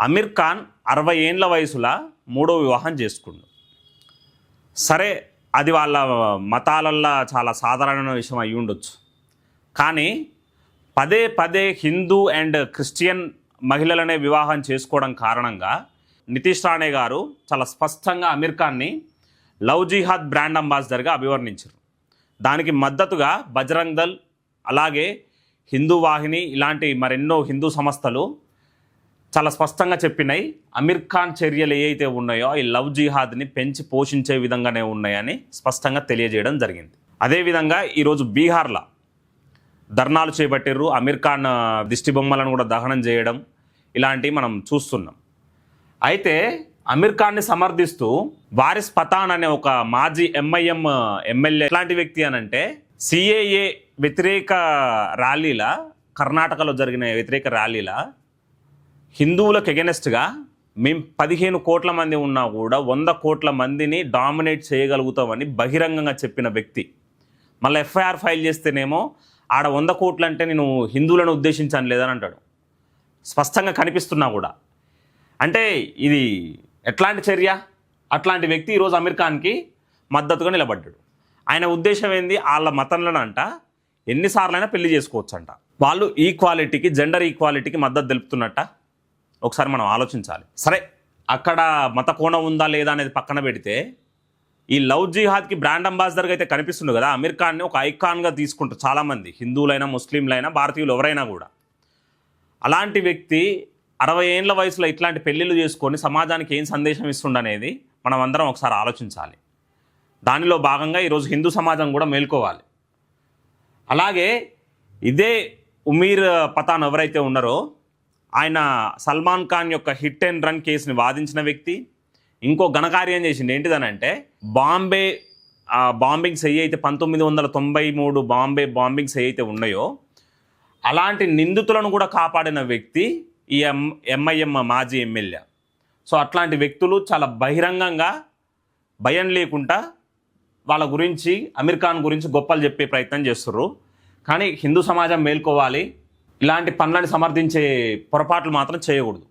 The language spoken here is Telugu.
అమీర్ ఖాన్ 60 ఏండ్ల వయసులో మూడో వివాహం చేసుకుండు. సరే, అది వాళ్ళ మతాలల్లో చాలా సాధారణమైన విషయం అయి ఉండొచ్చు. కానీ పదే పదే హిందూ అండ్ క్రిస్టియన్ మహిళలనే వివాహం చేసుకోవడం కారణంగా నితీష్ రాణే గారు చాలా స్పష్టంగా అమీర్ ఖాన్ని లవ్ జిహాద్ బ్రాండ్ అంబాసిడర్గా అభివర్ణించారు. దానికి మద్దతుగా బజరంగ్ దళ్, అలాగే హిందూ వాహిని ఇలాంటి మరెన్నో హిందూ సంస్థలు చాలా స్పష్టంగా చెప్పినాయి, అమీర్ ఖాన్ చర్యలు ఏవైతే ఉన్నాయో ఈ లవ్ జిహాద్ని పెంచి పోషించే విధంగానే ఉన్నాయని స్పష్టంగా తెలియజేయడం జరిగింది. అదేవిధంగా ఈరోజు బీహార్లో ధర్నాలు చేపట్టిర్రు, అమీర్ ఖాన్ దిష్టి బొమ్మలను కూడా దహనం చేయడం ఇలాంటివి మనం చూస్తున్నాం. అయితే అమీర్ ఖాన్ని సమర్థిస్తూ వారిస్ పఠాన్ అనే ఒక మాజీ ఎంఐఎం ఎమ్మెల్యే ఎట్లాంటి వ్యక్తి అనంటే, సిఏఏ వ్యతిరేక ర్యాలీల, కర్ణాటకలో జరిగిన వ్యతిరేక ర్యాలీల హిందువులకు ఎగెనెస్ట్గా మేము 15 కోట్ల మంది ఉన్నా కూడా 100 కోట్ల మందిని డామినేట్ చేయగలుగుతామని బహిరంగంగా చెప్పిన వ్యక్తి. మళ్ళీ ఎఫ్ఐఆర్ ఫైల్ చేస్తేనేమో ఆడ 100 కోట్లు అంటే నేను హిందువులను ఉద్దేశించాను లేదని అంటాడు. స్పష్టంగా కనిపిస్తున్నా కూడా. అంటే ఇది ఎట్లాంటి చర్య? అట్లాంటి వ్యక్తి ఈరోజు అమీర్ ఖాన్కి మద్దతుగా నిలబడ్డాడు. ఆయన ఉద్దేశం ఏంది? వాళ్ళ మతంలోనంట ఎన్నిసార్లైనా పెళ్లి చేసుకోవచ్చు అంట. వాళ్ళు ఈక్వాలిటీకి, జెండర్ ఈక్వాలిటీకి మద్దతు తెలుపుతున్నట్ట. ఒకసారి మనం ఆలోచించాలి. సరే, అక్కడ మత కోణం ఉందా లేదా అనేది పక్కన పెడితే, ఈ లవ్ జిహాద్కి బ్రాండ్ అంబాసిడర్గా అయితే కనిపిస్తుంది కదా, అమీర్ ఖాన్ని ఒక ఐకాన్గా తీసుకుంటారు చాలామంది, హిందువులైనా ముస్లింలైనా భారతీయులు ఎవరైనా కూడా. అలాంటి వ్యక్తి 60 ఏండ్ల వయసులో ఇట్లాంటి పెళ్ళిళ్ళు చేసుకొని సమాజానికి ఏం సందేశం ఇస్తుండనేది మనం అందరం ఒకసారి ఆలోచించాలి. దానిలో భాగంగా ఈరోజు హిందూ సమాజం కూడా మేల్కోవాలి. అలాగే ఇదే ఉమీర్ పఠాన్ ఎవరైతే ఉన్నారో ఆయన సల్మాన్ ఖాన్ యొక్క హిట్ అండ్ రన్ కేసుని వాదించిన వ్యక్తి. ఇంకో ఘనకార్యం చేసింది ఏంటిదనంటే, బాంబింగ్స్ ఏవైతే 1993 బాంబే బాంబింగ్స్ ఏవైతే ఉన్నాయో అలాంటి నిందితులను కూడా కాపాడిన వ్యక్తి ఈ ఎంఐఎం మాజీ ఎమ్మెల్యే. సో అట్లాంటి వ్యక్తులు చాలా బహిరంగంగా భయం లేకుండా వాళ్ళ గురించి, అమీర్ ఖాన్ గురించి గొప్పలు చెప్పే ప్రయత్నం చేస్తుర్రు. కానీ హిందూ సమాజం మేల్కోవాలి, ఇలాంటి పనులను సమర్థించే పొరపాట్లు మాత్రం చేయకూడదు.